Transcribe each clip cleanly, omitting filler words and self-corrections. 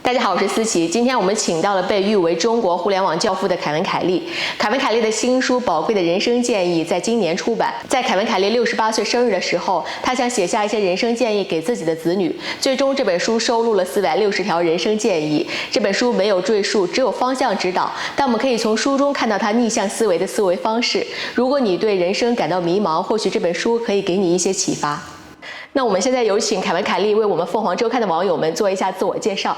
大家好，我是思琪。今天我们请到了被誉为中国互联网教父的凯文·凯利。凯文·凯利的新书《宝贵的人生建议》在今年出版。在凯文·凯利68岁生日的时候，他想写下一些人生建议给自己的子女。最终，这本书收录了460条人生建议。这本书没有赘述，只有方向指导，但我们可以从书中看到他逆向思维的思维方式。如果你对人生感到迷茫，或许这本书可以给你一些启发。那我们现在有请凯文·凯利为我们凤凰周刊的网友们做一下自我介绍。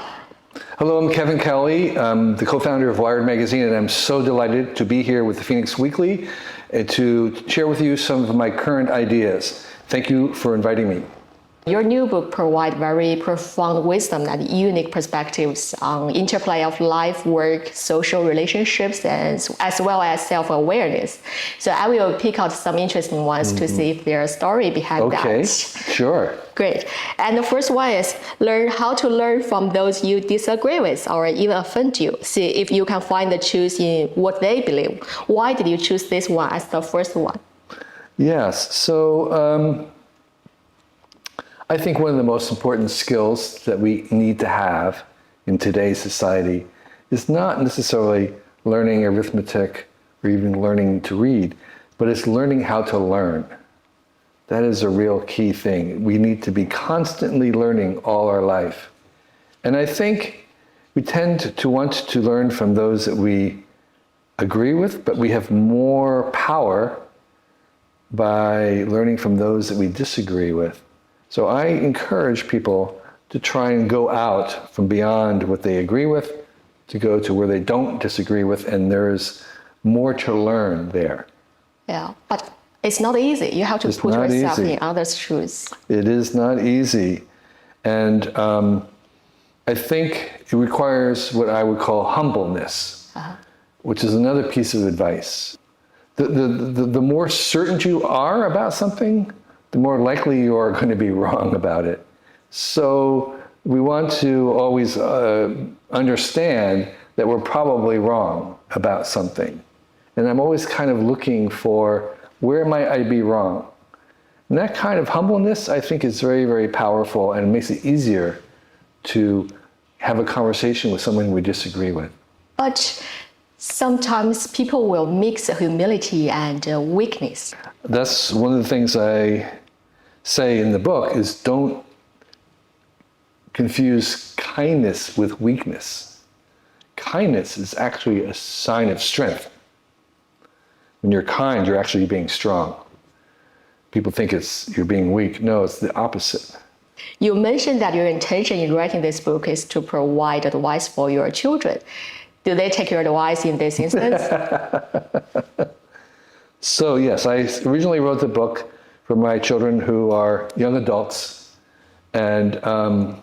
Hello, I'm Kevin Kelly. I'm the co-founder of Wired Magazine, and I'm so delighted to be here with the Phoenix Weekly and to share with you some of my current ideas. Thank you for inviting me. Your new book provides very profound wisdom and unique perspectives on interplay of life, work, social relationships, and as well as self-awareness. So I will pick out some interesting ones to see if there's a story behind that. Okay, sure. Great. And the first one is learn how to learn from those you disagree with or even offend you. See if you can find the truth in what they believe. Why did you choose this one as the first one? Yes, so I think one of the most important skills that we need to have in today's society is not necessarily learning arithmetic or even learning to read, but it's learning how to learn. That is a real key thing. We need to be constantly learning all our life. And I think we tend to want to learn from those that we agree with, but we have more power by learning from those that we disagree with. So I encourage people to try and go out from beyond what they agree with to go to where they don't disagree with, and there's more to learn there. Yeah, but it's not easy. You have to put yourself in others' shoes. It is not easy. And I think it requires what I would call humbleness, which is another piece of advice. The more certain you are about something, the more likely you are going to be wrong about it. So we want to always understand that we're probably wrong about something. And I'm always kind of looking for where might I be wrong. And that kind of humbleness, I think, is very, very powerful, and it makes it easier to have a conversation with someone we disagree with. But sometimes people will mix humility and weakness. That's one of the things I say in the book is don't confuse kindness with weakness. Kindness is actually a sign of strength. When you're kind, you're actually being strong. People think you're being weak. No, it's the opposite. You mentioned that your intention in writing this book is to provide advice for your children. Do they take your advice in this instance? So yes, I originally wrote the book for my children who are young adults, and I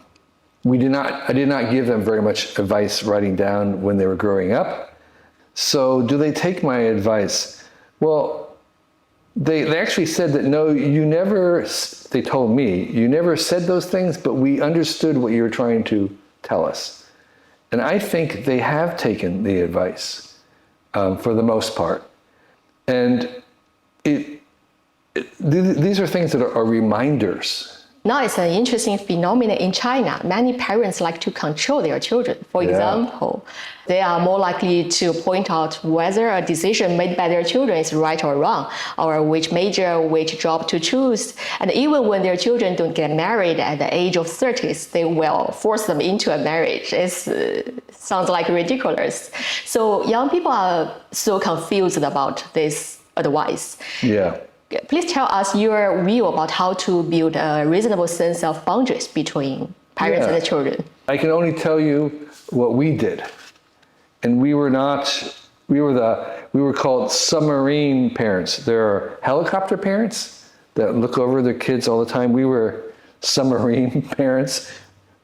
did not give them very much advice writing down when they were growing up. So do they take my advice? Well, they actually said that no, they told me, you never said those things, but we understood what you were trying to tell us. And I think they have taken the advice for the most part. And these are things that are reminders. Now it's an interesting phenomenon in China. Many parents like to control their children. For example, they are more likely to point out whether a decision made by their children is right or wrong, or which major, which job to choose. And even when their children don't get married at the age of 30s, they will force them into a marriage. It sounds like ridiculous. So young people are so confused about this advice. Yeah. Please tell us your view about how to build a reasonable sense of boundaries between parents and the children. I can only tell you what we did. And we were called submarine parents. There are helicopter parents that look over their kids all the time. We were submarine parents.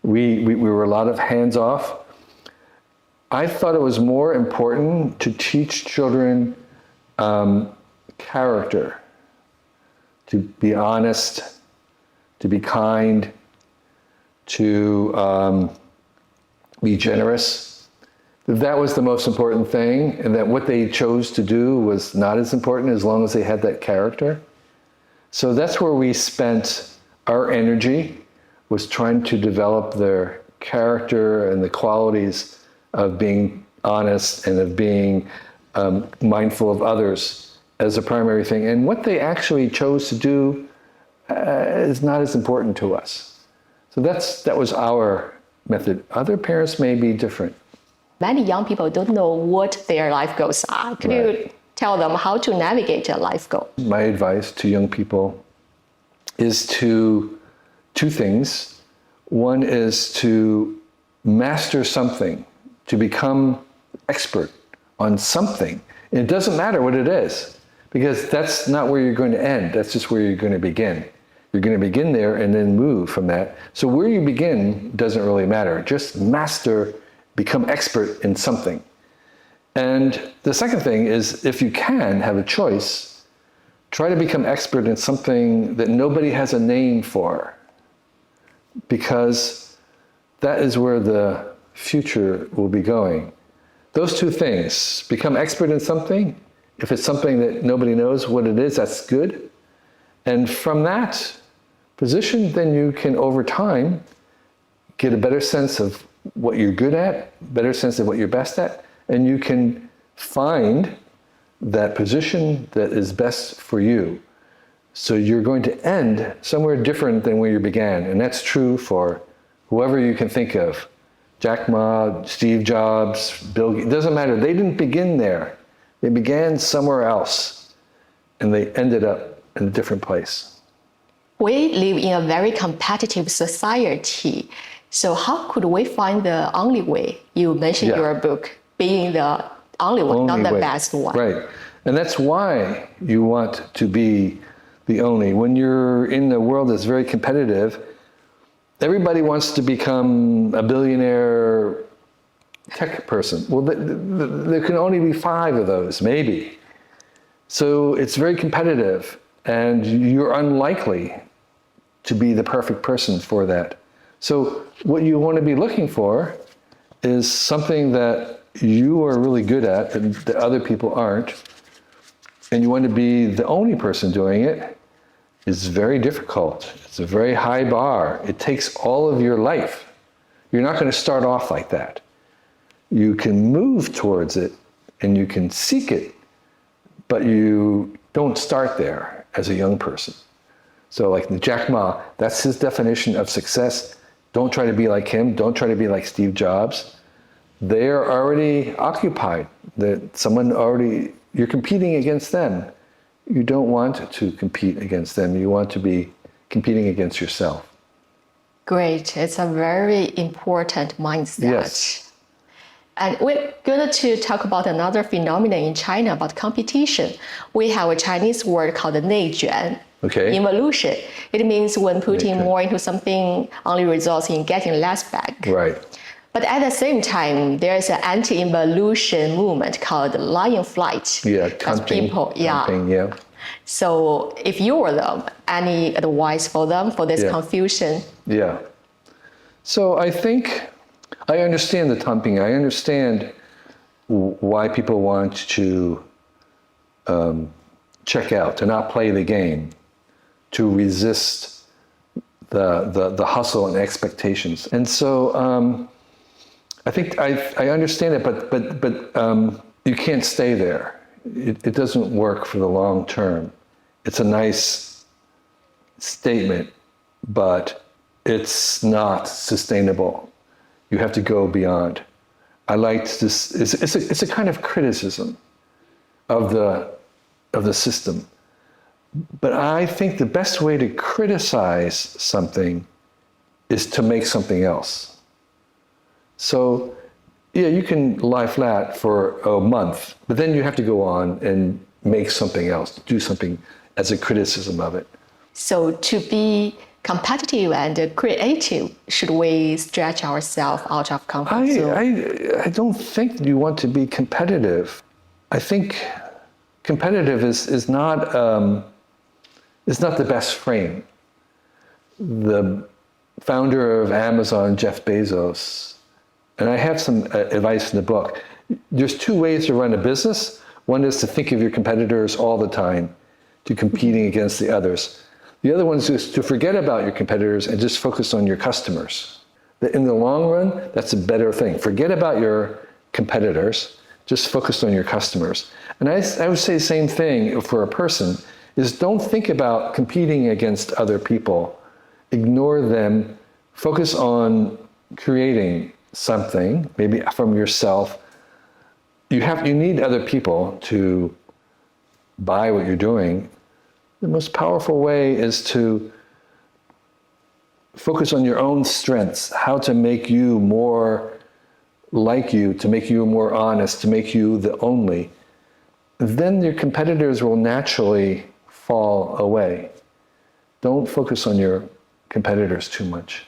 We were a lot of hands off. I thought it was more important to teach children character, to be honest, to be kind, to be generous. That was the most important thing, and that what they chose to do was not as important as long as they had that character. So that's where we spent our energy, was trying to develop their character and the qualities of being honest and of being mindful of others as a primary thing. And what they actually chose to do is not as important to us. So that was our method. Other parents may be different. Many young people don't know what their life goals are. Could you tell them how to navigate a life goal? My advice to young people is two things. One is to master something, to become expert on something. And it doesn't matter what it is, because that's not where you're going to end. That's just where you're going to begin. You're going to begin there and then move from that. So where you begin doesn't really matter. Just master, become expert in something. And the second thing is, if you can have a choice, try to become expert in something that nobody has a name for, because that is where the future will be going. Those two things, become expert in something. If it's something that nobody knows what it is, that's good. And from that position, then you can, over time, get a better sense of what you're good at, better sense of what you're best at, and you can find that position that is best for you. So you're going to end somewhere different than where you began. And that's true for whoever you can think of. Jack Ma, Steve Jobs, Bill Gates, it doesn't matter. They didn't begin there. They began somewhere else, and they ended up in a different place. We live in a very competitive society. So how could we find the only way? You mentioned your book being the only one, not the best one. Right. And that's why you want to be the only. When you're in a world that's very competitive, everybody wants to become a billionaire tech person. Well, there can only be 5 of those, maybe. So it's very competitive, and you're unlikely to be the perfect person for that. So what you want to be looking for is something that you are really good at and that other people aren't, and you want to be the only person doing it. Is very difficult. It's a very high bar. It takes all of your life. You're not going to start off like that. You can move towards it and you can seek it, but you don't start there as a young person. So like Jack Ma, that's his definition of success. Don't try to be like him. Don't try to be like Steve Jobs. They're already occupied. You're competing against them. You don't want to compete against them. You want to be competing against yourself. Great. It's a very important mindset. Yes. And we're going to talk about another phenomenon in China about competition. We have a Chinese word called 内卷. Okay. Involution. It means when putting more into something only results in getting less back. Right. But at the same time, there's an anti-involution movement called lion flight. Yeah, Tumping. So if you were them, any advice for them for this confusion? Yeah. So I think I understand the tumping. I understand why people want to check out, to not play the game, to resist the hustle and expectations. And so I think I understand it, but you can't stay there. It doesn't work for the long term. It's a nice statement, but it's not sustainable. You have to go beyond. I liked this. It's a kind of criticism of the system. But I think the best way to criticize something is to make something else. So, yeah, you can lie flat for a month, but then you have to go on and make something else, do something as a criticism of it. So to be competitive and creative, should we stretch ourselves out of comfort zone? I don't think you want to be competitive. I think competitive is not the best frame. The founder of Amazon, Jeff Bezos, and I have some advice in the book. There's 2 ways to run a business. One is to think of your competitors all the time, to competing against the others. The other one is just to forget about your competitors and just focus on your customers. In the long run, that's a better thing. Forget about your competitors, just focus on your customers. And I would say the same thing for a person, is don't think about competing against other people. Ignore them, focus on creating something, maybe from yourself. You need other people to buy what you're doing. The most powerful way is to focus on your own strengths, how to make you more like you, to make you more honest, to make you the only. Then your competitors will naturally fall away. Don't focus on your competitors too much.